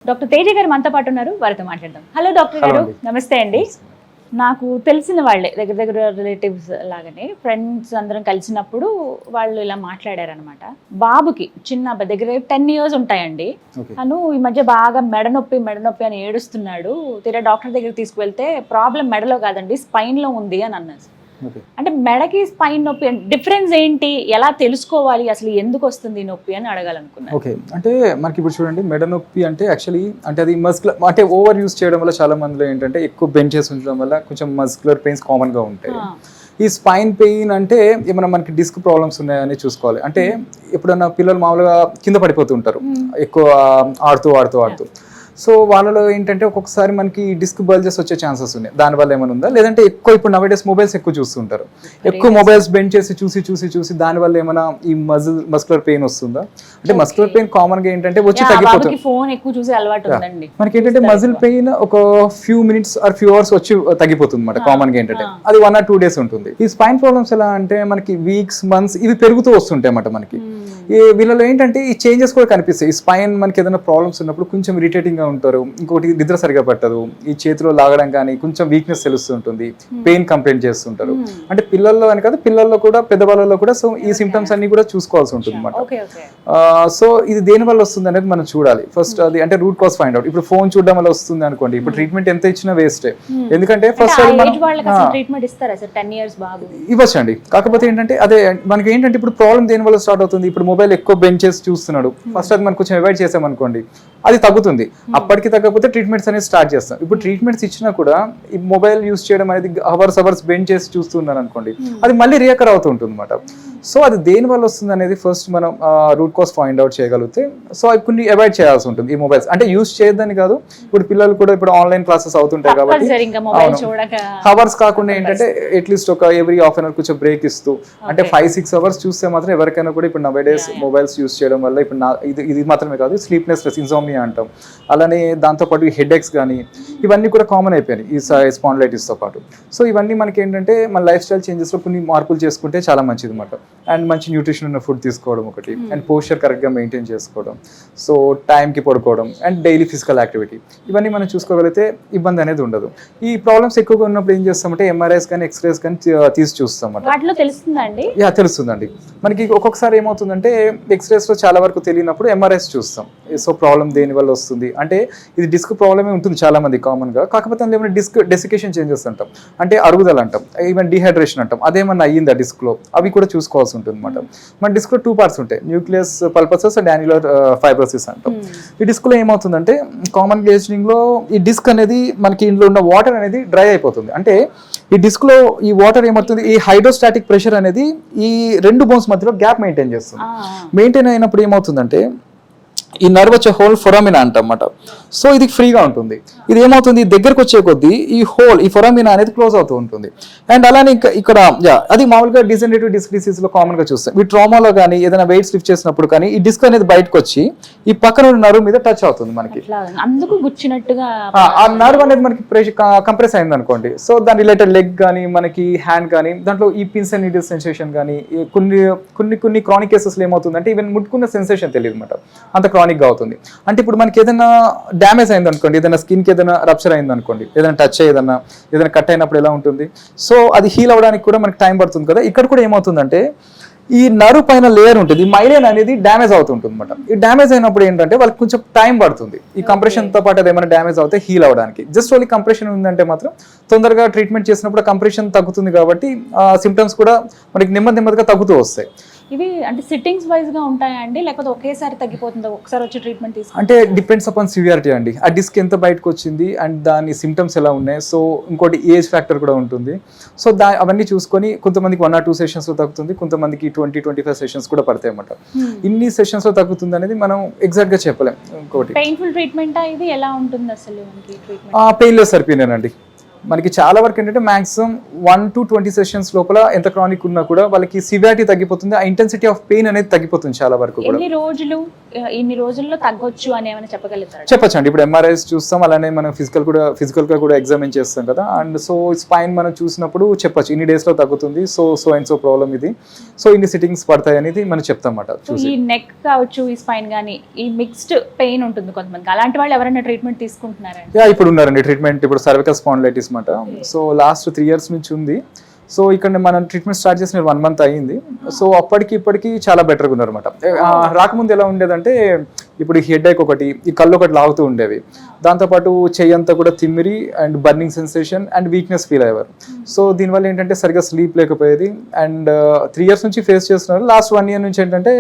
Doctor Teja గారు మనతో పాటు ఉన్నారు, వారితో మాట్లాడదాం. హలో డాక్టర్ గారు, నమస్తే అండి. నాకు తెలిసిన వాళ్ళే దగ్గర రిలేటివ్స్ లాగానే ఫ్రెండ్స్ అందరం కలిసినప్పుడు వాళ్ళు ఇలా మాట్లాడారనమాట. బాబుకి చిన్న దగ్గర 10 years ఉంటాయండి. తను ఈ మధ్య బాగా మెడనొప్పి అని ఏడుస్తున్నాడు. తీరా డాక్టర్ దగ్గరికి తీసుకువెళ్తే ప్రాబ్లం మెడలో కాదండి, స్పైన్ లో ఉంది అని అన్నారు. అంటే మెడకి స్పైన్ నొప్పి డిఫరెన్స్ ఏంటి, ఎలా తెలుసుకోవాలి, అసలు ఎందుకు వస్తుంది నొప్పి అని అడగాలనుకున్నాను. ఓకే, అంటే మనకి ఇప్పుడు చూడండి, మెడ నొప్పి అంటే యాక్చువల్లీ అంటే అది మస్కులర్ అంటే ఓవర్ యూస్ చేయడం వల్ల చాలా మందిలో ఏంటంటే ఎక్కువ బెండ్ చేసి ఉంచడం వల్ల కొంచెం మస్కులర్ పెయిన్స్ కామన్ గా ఉంటాయి. ఈ స్పైన్ పెయిన్ అంటే ఏమైనా మనకి డిస్క్ ప్రాబ్లమ్స్ ఉన్నాయని చూసుకోవాలి. అంటే ఎప్పుడన్నా పిల్లలు మామూలుగా కింద పడిపోతుంటారు ఎక్కువ ఆడుతూ. సో వాళ్ళలో ఏంటంటే ఒక్కొక్కసారి మనకి డిస్క్ బల్జెస్ వచ్చే ఛాన్సెస్ ఉన్నాయి. దానివల్ల ఏమైనా ఉందా, లేదంటే ఎక్కువ ఇప్పుడు నవేడేస్ మొబైల్స్ ఎక్కువ చూస్తుంటారు, ఎక్కువ మొబైల్స్ బెండ్ చేసి చూసి దానివల్ల ఏమైనా ఈ మస్కులర్ పెయిన్ వస్తుందా? అంటే మస్కులర్ పెయిన్ కామన్ గా ఏంటంటే వచ్చి తగ్గిపోతుంది. ఫోన్ ఎక్కువ చూసే అలవాటు ఉందండి. మనకి ఏంటంటే మజిల్ పెయిన్ ఒక few minutes or few hours వచ్చి తగ్గిపోతుంది అన్నమాట. కామన్ గా ఏంటంటే అది 1 or 2 days ఉంటుంది. ఈ స్పైన్ ప్రాబ్లమ్స్ ఎలా అంటే మనకి వీక్స్ మంత్స్ ఇవి పెరుగుతూ వస్తుంటాయి అన్నమాట. మనకి ఈ వీళ్ళలో ఏంటంటే ఈ చేంజెస్ కూడా కనిపిస్తాయి. ఈ స్పైన్ మనకి ఏదైనా ప్రాబ్లమ్స్ ఉన్నప్పుడు కొంచెం ఇరిటేటింగ్ గా ఉంటారు, ఇంకోటి నిద్ర సరిగా పట్టదు, ఈ చేతిలో లాగడం కానీ కొంచెం వీక్నెస్ తెలుస్తుంటుంది, పెయిన్ కంప్లైంట్ చేస్తుంటారు. అంటే పిల్లల్లో అని కాదు, పిల్లల్లో కూడా పెద్దవాళ్ళలో కూడా సో ఈ సిమ్టమ్స్ అన్ని కూడా చూసుకోవాల్సి ఉంటుంది అన్నమాట. సో ఇది దేని వల్ల వస్తుంది అనేది మనం చూడాలి ఫస్ట్. అది అంటే రూట్ కాజ్ ఫైండ్ అవుట్. ఇప్పుడు ఫోన్ చూడడం వల్ల వస్తుంది అనుకోండి, ఇప్పుడు ట్రీట్మెంట్ ఎంత ఇచ్చినా వేస్టే. ఎందుకంటే ఫస్ట్ ఇవ్వచ్చండి. కాకపోతే ఏంటంటే అదే మనకి ఏంటంటే ఇప్పుడు ప్రాబ్లం దేని వల్ల స్టార్ట్ అవుతుంది, ఇప్పుడు మొబైల్ ఎక్కువ బెంచ్ చేసి చూస్తున్నాడు, ఫస్ట్ అది మనం కొంచెం అవాయిడ్ చేసామనుకోండి అది తగ్గుతుంది. అప్పటికి తగ్గకపోతే ట్రీట్మెంట్స్ అనేది స్టార్ట్ చేస్తాం. ఇప్పుడు ట్రీట్మెంట్స్ ఇచ్చినా కూడా ఈ మొబైల్ యూస్ చేయడం అనేది అవర్స్ బెండ్ చేసి చూస్తున్నాను అనుకోండి, అది మళ్ళీ రియాకర్ అవుతూ ఉంటుంది అనమాట. సో అది దేని వల్ల వస్తుంది అనేది ఫస్ట్ మనం రూట్ కాజ్ ఫైండ్ అవుట్ చేయగలిగితే సో అవి కొన్ని అవాయిడ్ చేయాల్సి ఉంటుంది. ఈ మొబైల్స్ అంటే యూస్ చేయొద్దని కాదు, ఇప్పుడు పిల్లలు కూడా ఇప్పుడు ఆన్లైన్ క్లాసెస్ అవుతుంటాయి కాబట్టి హవర్స్ కాకుండా ఏంటంటే అట్లీస్ట్ ఒక ఎవ్రీ హాఫ్ అన్ అవర్ కొంచెం బ్రేక్ ఇస్తూ, అంటే 5-6 hours చూస్తే మాత్రం ఎవరికైనా కూడా ఇప్పుడు నవేడేస్ మొబైల్స్ యూస్ చేయడం వల్ల ఇప్పుడు ఇది మాత్రమే కాదు, స్లీప్నెస్నెస్, ఇన్సోమ్నియా అంటాం, అలానే దాంతోపాటు హెడేక్స్ కానీ ఇవన్నీ కూడా కామన్ అయిపోయినాయి ఈ స్పాండిలైటిస్తో పాటు. సో ఇవన్నీ మనకి ఏంటంటే మన లైఫ్ స్టైల్ చేంజెస్లో కొన్ని మార్పులు చేసుకుంటే చాలా మంచిది అనమాట. అండ్ మంచి న్యూట్రిషన్ ఉన్న ఫుడ్ తీసుకోవడం ఒకటి, అండ్ పోస్చర్ కరెక్ట్గా మెయింటైన్ చేసుకోవడం, సో టైంకి పడుకోవడం, అండ్ డైలీ ఫిజికల్ యాక్టివిటీ, ఇవన్నీ మనం చూసుకోగలిగితే ఇబ్బంది అనేది ఉండదు. ఈ ప్రాబ్లమ్స్ ఎక్కువగా ఉన్నప్పుడు ఏం చేస్తామంటే ఎంఆర్ఐస్ కానీ ఎక్స్రేస్ కానీ తీసి చూస్తాం అన్నమాట. తెలుస్తుందండి. మనకి ఒక్కొక్కసారి ఏమవుతుందంటే ఎక్స్రేస్లో చాలా వరకు తెలియనప్పుడు ఎంఆర్ఐస్ చూస్తాం. సో ప్రాబ్లం దేని వల్ల వస్తుంది అంటే ఇది డిస్క్ ప్రాబ్లమే ఉంటుంది చాలా మంది కామన్గా. కాకపోతే అందులో ఏమైనా డెసికేషన్ చేంజెస్ అంటాం, అంటే అరుగుదల అంటాం, ఈవెన్ డిహైడ్రేషన్ అంటాం, అదేమన్నా అయ్యిందా డిస్క్లో, అవి కూడా చూసుకోవాల్సి ఉంటుంది అనమాట. మన డిస్క్లో 2 parts ఉంటాయి, న్యూక్లియస్ పల్పసస్ అండ్ యాన్యులర్ ఫైబ్రోసిస్ అంటాం. ఈ డిస్క్లో ఏమవుతుందంటే కామన్ ఏజింగ్లో ఈ డిస్క్ అనేది మనకి ఇందులో ఉన్న వాటర్ అనేది డ్రై అయిపోతుంది. అంటే ఈ డిస్క్లో ఈ వాటర్ ఏమవుతుంది, ఈ హైడ్రోస్టాటిక్ ప్రెషర్ అనేది ఈ 2 bones మధ్యలో గ్యాప్ మెయింటైన్ చేస్తుంది. మెయింటైన్ అయినప్పుడు ఏమవుతుందంటే ఈ నర్వ్ వచ్చే హోల్ ఫొరామినా అంటమాట. సో ఇది ఫ్రీగా ఉంటుంది. ఇది ఏమవుతుంది, దగ్గరకు వచ్చే కొద్దీ ఈ హోల్ ఈ ఫొరామినా అనేది క్లోజ్ అవుతూ ఉంటుంది. అండ్ అలానే ఇక్కడ అది మామూలుగా డిజనరేటివ్ డిస్క్ డిసీజ్ లో కామన్ గా చూస్తాం. ఈ ట్రామాలో కానీ ఏదైనా వెయిట్స్ లిఫ్ట్ చేసినప్పుడు కానీ ఈ డిస్క్ అనేది బయటకు వచ్చి ఈ పక్కన ఉన్న నర్వ్ మీద టచ్ అవుతుంది మనకి. అందుకు గుచ్చినట్టుగా ఆ నర్వ్ అనేది మనకి కంప్రెస్ అయింది అనుకోండి. సో దాని రిలేటెడ్ లెగ్ కానీ మనకి హ్యాండ్ కానీ దాంట్లో ఈ పిన్స్ అండ్ నీడిల్ సెన్సేషన్ కానీ కొన్ని క్రానిక్ కేసెస్ ఏమవుతుందంటే ఈవెన్ ముట్టుకున్న సెన్సేషన్ తెలియదు అనమాట, అంత క్రానిక్ గా అవుతుంది. అంటే ఇప్పుడు మనకి ఏదైనా డ్యామేజ్ అయింది అనుకోండి, ఏదైనా స్కిన్ కి ఏదైనా రప్చర్ అయింది అనుకోండి, ఏదైనా టచ్ ఏదైనా కట్ అయినప్పుడు ఎలా ఉంటుంది, సో అది హీల్ అవ్వడానికి కూడా మనకి టైం పడుతుంది కదా. ఇక్కడ కూడా ఏమవుతుందంటే ఈ నర్వ్ పైన లేయర్ ఉంటుంది, ఈ మైలేన్ అనేది డ్యామేజ్ అవుతుంటుంది అనమాట. ఈ డ్యామేజ్ అయినప్పుడు ఏంటంటే వాళ్ళకి కొంచెం టైం పడుతుంది. ఈ కంప్రెషన్ తో పాటు ఏమైనా డ్యామేజ్ అవుతే హీల్ అవ్వడానికి. జస్ట్ ఓన్లీ కంప్రెషన్ ఉందంటే మాత్రం తొందరగా ట్రీట్మెంట్ చేసినప్పుడు కంప్రెషన్ తగ్గుతుంది కాబట్టి సిమ్టమ్స్ కూడా మనకి నెమ్మదిగా తగ్గుతూ వస్తాయి. ఇవి అంటే సిట్టింగ్స్ వైజ్ గా ఉంటాయా అండి, లేకపోతే ఒకేసారి తగ్గిపోతుందా ఒకసారి వచ్చి ట్రీట్మెంట్ తీసుకుంటే? అంటే డిపెండ్స్ అపాన్ సివియారిటీ అండి, ఆ డిస్క్ ఎంత బయటకు వచ్చింది అండ్ దాని సిమ్టమ్స్ ఎలా ఉన్నాయి. సో ఇంకోటి ఏజ్ ఫ్యాక్టర్ కూడా ఉంటుంది. సో అవన్నీ చూసుకొని కొంతమందికి 1 or 2 sessions లో తగ్గుతుంది, కొంతమందికి 20-25 sessions కూడా పడతాయి అన్నమాట. ఇన్ని సెషన్స్ లో తగ్గుతుంది అనేది మనం ఎగ్జాక్ట్ గా చెప్పలేం. ఇంకోటి పెయిన్ఫుల్ ట్రీట్మెంట్ ఇది ఎలా ఉంటుంది అసలు? పెయిన్లెస్ సరిపోయినానండి. మనకి చాలా వరకు ఏంటంటే మాక్సిమం 1 to 20 sessions లోపల ఎంత క్రానిక్ ఉన్నా కూడా వాళ్ళకి సివియారిటీ తగ్గిపోతుంది, ఆ ఇంటెన్సిటీ ఆఫ్ పెయిన్ అనేది తగ్గిపోతుంది చాలా వరకు కూడా. ఎన్ని రోజులు ఇన్ని రోజుల్లో తగ్గొచ్చు అని ఏమైనా చెప్పగలుగుతారా? చెప్పొచ్చండి. ఇప్పుడు ఎంఆర్ఐస్ చూస్తాం, అలానే మనం ఫిజికల్ గా కూడా ఎగ్జామిన్ చేస్తాం కదా. అండ్ సో స్పైన్ మనం చూసినప్పుడు చెప్పొచ్చు ఇన్ని డేస్ లో తగ్గుతుంది, సో అండ్ సో ప్రాబ్లమ్ ఇది, సో ఇన్ని సిట్టింగ్స్ పడతాయి అనేది మనం చెప్తాం అన్నమాట. ఈ నెక్ కావచ్చు, ఈ స్పైన్ కానీ ఈ మిక్స్డ్ పెయిన్ ఉంటుంది కొంతమంది, అలాంటి వాళ్ళు ఎవరైనా ట్రీట్మెంట్ తీసుకుంటున్నారండి? ఇప్పుడు ఉన్నారండి ట్రీట్మెంట్. ఇప్పుడు సర్వికల్ స్పాండిలైటిస్ మాట, సో లాస్ట్ 3 years నుంచి ఉంది. సో ఇక్కడ మనం ట్రీట్మెంట్ స్టార్ట్ చేసిన 1 month అయ్యింది. సో అప్పటికి ఇప్పటికి చాలా బెటర్గా ఉన్నారు అనమాట. రాకముందు ఎలా ఉండేదంటే ఇప్పుడు హెడ్ ఏక్ ఒకటి, ఈ కళ్ళు ఒకటి లాగుతూ ఉండేవి, దాంతోపాటు చెయ్యి అంతా కూడా తిమ్మిరి and burning sensation and weakness feel అయ్యేవారు. సో దీనివల్ల ఏంటంటే సరిగ్గా స్లీప్ లేకపోయేది. అండ్ 3 years నుంచి ఫేస్ చేస్తున్నారు. లాస్ట్ 1 year నుంచి ఏంటంటే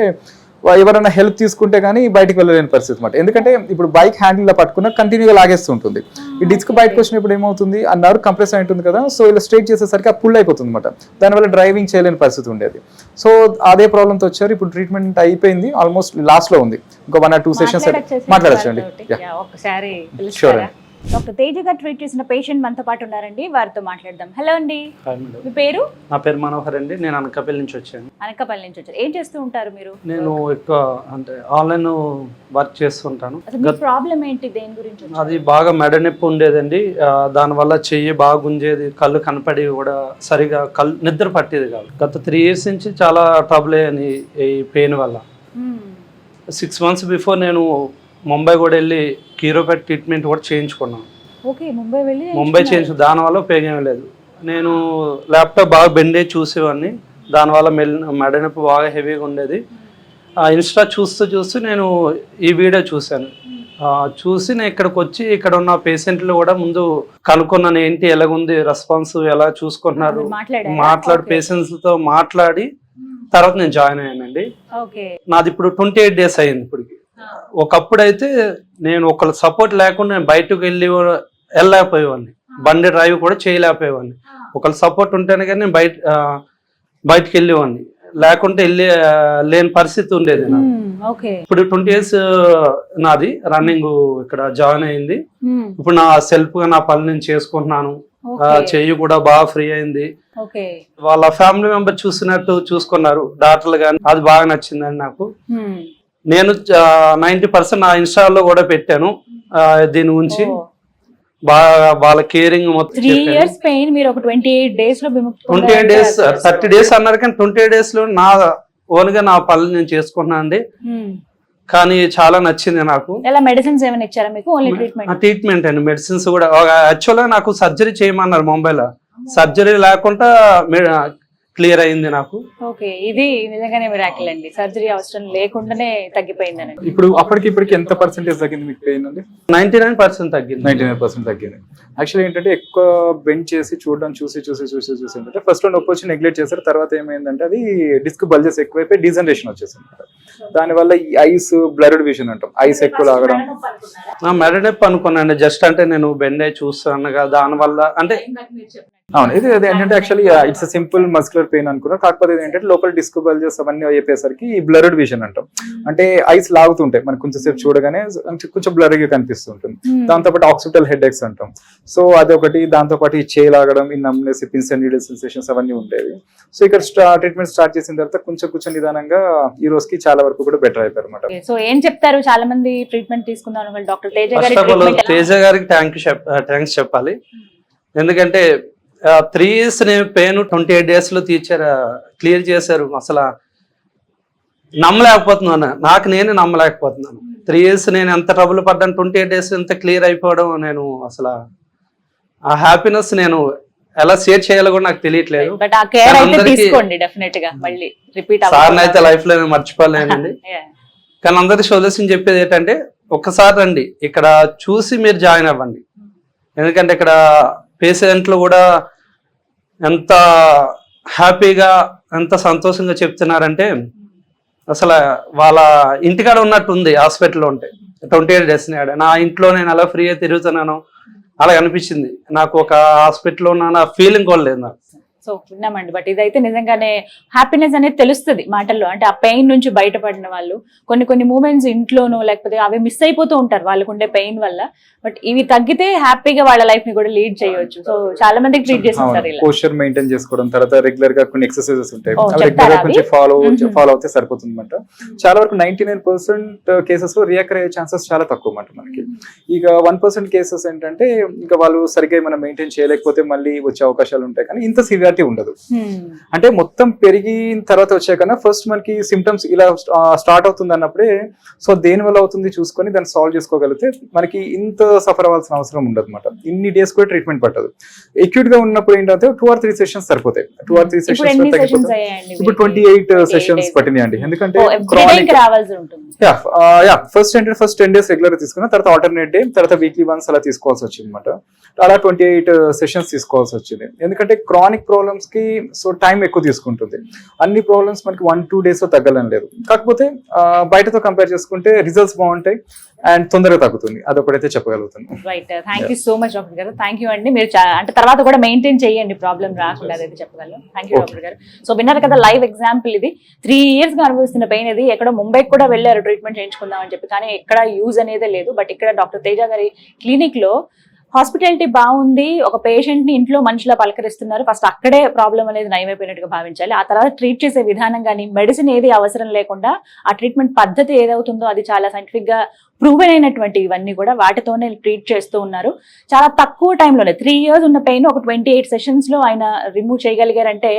ఎవరైనా హెల్ప్ తీసుకుంటే కానీ బయటకు వెళ్ళలేని పరిస్థితి అనమాట. ఎందుకంటే ఇప్పుడు బైక్ హ్యాండిల్ పట్టుకున్నా కంటిన్యూగా లాగేస్తూ ఉంటుంది. ఈ డిస్క్ బయటకు వచ్చినప్పుడు ఏమవుతుంది, ఆ నర్వ్ కంప్రెస్ అయి ఉంటుంది కదా, సో ఇలా స్ట్రైట్ చేసేసరికి ఆ పుల్ అయిపోతుంది అనమాట. దానివల్ల డ్రైవింగ్ చేయలేని పరిస్థితి ఉండేది. సో అదే ప్రాబ్లంతో వచ్చారు. ఇప్పుడు ట్రీట్మెంట్ అయిపోయింది, ఆల్మోస్ట్ లాస్ట్ లో ఉంది. ఇంకా 1 or 2 sessions మాట్లాడచ్చండి. ఒకసారి డాక్టర్ తేజ గారు ట్రీట్ చేసిన పేషెంట్ మనతో పాటు ఉన్నారండి, వారితో మాట్లాడదాం. హలో అండి, మీ పేరు? నా పేరు మనోహర్ అండి. నేను అనకాపల్లి నుంచి వచ్చాను. అనకాపల్లి నుంచి వచ్చారు. ఏం చేస్తూ ఉంటారు మీరు? నేను ఎక్కువ అంటే ఆన్లైన్ వర్క్ చేస్తుంటాను. ప్రాబ్లం ఏంటి, దేని గురించి? అది బాగా మెడ నొప్పి ఉండేదండి. దానివల్ల చెయ్యి బాగా గుంజేది, కళ్ళు కనపడి కూడా సరిగా నిద్ర పట్టేది కాదు. గత 3 years నుంచి చాలా ట్రబుల్ అయ్యాను ఈ పెయిన్ వల్ల. 6 months బిఫోర్ నేను ముంబై కూడా వెళ్ళి కీరోపాట్ ట్రీట్మెంట్ కూడా చేయించుకున్నాను. ముంబై చేయించు, దానివల్ల ఉపయోగం లేదు. నేను ల్యాప్టాప్ బాగా బెండే చూసేవాడిని, దానివల్ల మెడ నొప్పి బాగా హెవీగా ఉండేది. ఇన్స్టా చూస్తూ నేను ఈ వీడియో చూశాను. చూసి నేను ఇక్కడికి వచ్చి ఇక్కడ ఉన్న పేషెంట్లు కూడా ముందు కనుక్కున్నాను, ఏంటి ఎలాగుంది రెస్పాన్స్, ఎలా చూసుకుంటున్నారు, పేషెంట్స్తో మాట్లాడి తర్వాత నేను జాయిన్ అయ్యానండి. నాది ఇప్పుడు 28 days అయ్యింది. ఇప్పటికి ఒకప్పుడు అయితే నేను ఒకళ్ళ సపోర్ట్ లేకుండా నేను బయటకు వెళ్ళలేకపోయేవాడిని, బండి డ్రైవ్ కూడా చేయలేకపోయేవాడిని. ఒకళ్ళ సపోర్ట్ ఉంటేనే కానీ నేను బయటకు వెళ్ళేవాడిని, లేకుంటే లేని పరిస్థితి ఉండేది నాకు. ఇప్పుడు 20 years నాది రన్నింగ్ ఇక్కడ జాయిన్ అయింది. ఇప్పుడు నా సెల్ఫ్ గా నా పని నేను చేసుకుంటున్నాను. చెయ్యి కూడా బాగా ఫ్రీ అయింది. వాళ్ళ ఫ్యామిలీ మెంబర్ చూసుకున్నారు డాక్టర్లు గాని, అది బాగా నచ్చిందండి నాకు. నేను 90% నా ఇన్స్టాలో కూడా పెట్టాను దీని గురించి, బాగా వాళ్ళ కేరింగ్ మొత్తం. 3 years పెయిన్ మీరు ఒక 28 days లో 28 days 30 days అన్నారు కానీ 28 days లో నా ఓన్ గా నా పనులు నేను చేసుకున్నాను అండి. కానీ చాలా నచ్చింది నాకు. ఎలా మెడిసిన్స్ ఏమైనా ఇచ్చారా మీకు? ఓన్లీ ట్రీట్మెంట్ అండి, మెడిసిన్స్ కూడా. యాక్చువల్గా నాకు సర్జరీ చేయమన్నారు ముంబైలో, సర్జరీ లేకుండా క్లియర్ అయింది నాకు. ఓకే, ఇది నిజంగానే మిరాకిల్ అండి, సర్జరీ అవసరం లేకుండానే తగ్గిపోయిందని. ఇప్పుడు అప్పటికి ఇప్పటికి ఎంత పర్సెంటేజ్ తగ్గింది మీకు పెయిన్ అండి? 99% తగ్గింది. 99% తగ్గింది. యాక్చువల్లీ ఏంటంటే ఎక్కువ బెండ్ చేసి చూడడం చూసి ఏంటంటే ఫస్ట్ లో నొప్పి వచ్చి నెగ్లెక్ట్ చేశారు. తర్వాత ఏమైందంటే అది డిస్క్ బల్జెస్ ఎక్కువైపోయి డీజనరేషన్ వచ్చేసింది. దానివల్ల ఈ ఐస్ బ్లర్డ్ విజన్ అంటాం, ఐస్ ఎక్కువ లాగడం. మెడ నొప్పి అనుకున్నాను జస్ట్, అంటే నేను బెండ్ అయి చూస్తాను కదా, దానివల్ల అంటే అవును. ఇది ఏంటంటే actually it's simple muscular pain అనుకున్నారు. కాకపోతే ఏంటంటే లోపల డిస్క్ బల్జెస్ అవన్నీ అయిపోయేసరికి ఈ బ్లర్డ్ విజన్ అంటాం, అంటే ఐస్ లాగుతుంటాయి మనకు కొంచెం సేపు చూడగానే కొంచెం బ్లర్గా కనిపిస్తుంటుంది. దాంతోపాటు ఆక్సిపిటల్ హెడ్ ఎక్స్ అంటాం, సో అదొకటి. దాంతోపాటు ఈ చేయి లాగడం, ఈ numbness, pins and needle sensations అవన్నీ ఉండేవి. సో ఇక్కడ ట్రీట్మెంట్ స్టార్ట్ చేసిన తర్వాత కొంచెం నిదానంగా ఈ రోజుకి చాలా వరకు కూడా బెటర్ అయిపోయారు అనమాట. సో ఏం చెప్తారు, చాలా మంది ట్రీట్మెంట్ తీసుకున్నారు, డాక్టర్ తేజ గారికి థ్యాంక్స్ చెప్పాలి. ఎందుకంటే 3 years పెయిన్ 28 days లో క్లియర్ చేశారు. అసలు నమ్మలేకపోతున్నాను, నాకు నేనే నమ్మలేకపోతున్నాను. 3 years నేను ఎంత ట్రబుల్ పడ్డాను, 28 days ఎంత క్లియర్ అయిపోవడం, నేను అసలు ఆ హ్యాపీనెస్ నేను ఎలా షేర్ చేయాలో కూడా నాకు తెలియట్లేదు. సార్ని అయితే లైఫ్ లో నేను మర్చిపోలేనండి. కానీ అందరి సొల్యూషన్ చెప్పేది ఏంటంటే ఒక్కసారి రండి, ఇక్కడ చూసి మీరు జాయిన్ అవ్వండి. ఎందుకంటే ఇక్కడ పేషెంట్లు కూడా ఎంత హ్యాపీగా ఎంత సంతోషంగా చెప్తున్నారంటే అసలు వాళ్ళ ఇంటికాడ ఉన్నట్టు ఉంది హాస్పిటల్లో ఉంటే. 28 days నా ఇంట్లో నేను అలా ఫ్రీగా తిరుగుతున్నాను అలా అనిపించింది నాకు. ఒక హాస్పిటల్లో ఉన్న ఫీలింగ్ కూడా లేదు నాకు. So so విన్నామండి. బట్ ఇదైతే నిజంగానే హ్యాపీనెస్ అనేది తెలుస్తుంది మాటల్లో. అంటే ఆ పెయిన్ నుంచి బయటపడిన వాళ్ళు కొన్ని మూమెంట్స్ ఇంట్లోనో లేకపోతే అవి మిస్ అయిపోతూ ఉంటారు వాళ్ళకు ఉండే పెయిన్ వల్ల. బట్ ఇవి తగ్గితే హ్యాపీగా వాళ్ళ లైఫ్ ని కూడా లీడ్ చేయొచ్చు. సో చాలా మందికి ట్రీట్ చేస్తుంటారు ఇలా. పోస్చర్ మెయింటైన్ చేసుకోవడం, తర్వాత రెగ్యులర్ గా కొన్ని ఎక్సర్సైజెస్ ఉంటాయి, ఓ, అవి చెప్తారా రెగ్యులర్ కొంచెం అవి? ఫాలో అవుతే సరిపోతుంది అనమాట. చాలా వరకు 99% కేసెస్ లో రియాక్ట్ అయ్యే ఛాన్సెస్ చాలా తక్కువ అన్నమాట మనకి. ఇక 1% కేసెస్ ఏంటంటే ఇంకా వాళ్ళు సరిగ్గా మనం మెయింటైన్ చేయలేకపోతే మళ్ళీ వచ్చే అవకాశాలు ఉంటాయి, కానీ ఇంత సివియారిటీ ఉండదు. అంటే మొత్తం పెరిగిన తర్వాత వచ్చే కన్నా ఫస్ట్ మనకి సిమ్టమ్స్ ఇలా స్టార్ట్ అవుతుంది అన్నప్పుడే సో దేని వల్ల అవుతుంది చూసుకొని దాన్ని సాల్వ్ చేసుకోగలిగితే మనకి ఇంత సఫర్ అవ్వాల్సిన అవసరం ఉండదు అనమాట. ఇన్ని డేస్ కూడా ట్రీట్మెంట్ పట్టదు. ఎక్యూట్ గా ఉన్నప్పుడు ఏంటంటే 2 or 3 సెషన్స్ సరిపోతాయి. 2 or 3 ఇప్పుడు సెషన్స్ ఎన్ని సెషన్స్ అయ్యాయండి? ఇప్పుడు 28 సెషన్స్ పట్టినాయి అండి. ఎందుకంటే ఎవ్రీడే రావాల్సి ఉంటుంది. ఫస్ట్ 10 days రెగ్యులర్ గా తీసుకున్నా, తర్వాత ఆల్టర్నేట్ డే, తర్వాత వీక్లీ వన్స్ అలా తీసుకోవాల్సి వచ్చింది అనమాట. అలా 28 సెషన్స్ తీసుకోవాల్సి వచ్చింది. ఎందుకంటే క్రానిక్ ప్రాబ్లమ్స్ కి సో టైం ఎక్కువ తీసుకుంటుంది. అన్ని ప్రాబ్లమ్స్ మనకి 1-2 days లో తగ్గలని లేదు. కాకపోతే బయటతో కంపేర్ చేసుకుంటే రిజల్ట్స్ బాగుంటాయి అండ్ తొందరగా తగ్గుతుంది. అదొకటైతే చెప్పగలుగుతాను. Right, thank you so much doctor garu. Thank you అండి. మీరు అంటే తర్వాత కూడా మెయింటైన్ చేయండి, ప్రాబ్లం రాకుండా, అదైతే చెప్పగలను. థ్యాంక్ యూ డాక్టర్ గారు. సో విన్నారు కదా లైవ్ ఎగ్జాంపుల్ ఇది. 3 years గా అనుభవిస్తున్న పెయిన్ ఇది. ఎక్కడో ముంబైకి కూడా వెళ్ళారు ట్రీట్మెంట్ చేయించుకుందాం అని చెప్పి, కానీ ఎక్కడ యూజ్ అనేదే లేదు. బట్ ఇక్కడ డాక్టర్ తేజ గారి క్లినిక్ లో హాస్పిటాలిటీ బాగుంది, ఒక పేషెంట్ ని ఇంట్లో మనిషిలా పలకరిస్తున్నారు. ఫస్ట్ అక్కడే ప్రాబ్లం అనేది నయమైపోయినట్టుగా భావించాలి. ఆ తర్వాత ట్రీట్ చేసే విధానం కానీ, మెడిసిన్ ఏది అవసరం లేకుండా ఆ ట్రీట్మెంట్ పద్ధతి ఏదవుతుందో అది చాలా సైంటిఫిక్ గా ప్రూవెన్ అయినటువంటి ఇవన్నీ కూడా వాటితోనే ట్రీట్ చేస్తూ ఉన్నారు. చాలా తక్కువ టైంలోనే 3 years ఉన్న పెయిన్ ఒక 28 సెషన్స్ లో ఆయన రిమూవ్ చేయగలిగారంటే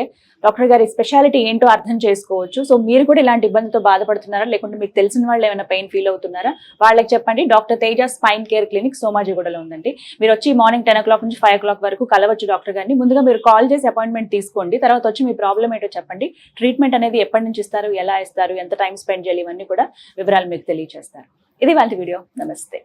డాక్టర్ గారి స్పెషాలిటీ ఏంటో అర్థం చేసుకోవచ్చు. సో మీరు కూడా ఇలాంటి ఇబ్బందితో బాధపడుతున్నారా, లేకుంటే మీకు తెలిసిన వాళ్ళు ఏమైనా పెయిన్ ఫీల్ అవుతున్నారా, వాళ్ళకి చెప్పండి. Doctor Teja spine care clinic సోమాజిగూడలో ఉందండి. మీరు వచ్చి మార్నింగ్ 10 o'clock నుంచి 5 o'clock వరకు కలవచ్చు డాక్టర్ గారిని. ముందుగా మీరు కాల్ చేసి అపాయింట్మెంట్ తీసుకోండి. తర్వాత వచ్చి మీ ప్రాబ్లం ఏంటో చెప్పండి. ట్రీట్మెంట్ అనేది ఎప్పటి నుంచి ఇస్తారు, ఎలా ఇస్తారు, ఎంత టైం స్పెండ్ చేయాలి, ఇవన్నీ కూడా వివరాలు మీకు తెలియజేస్తారు. ఇది వాళ్ళ వీడియో. నమస్తే.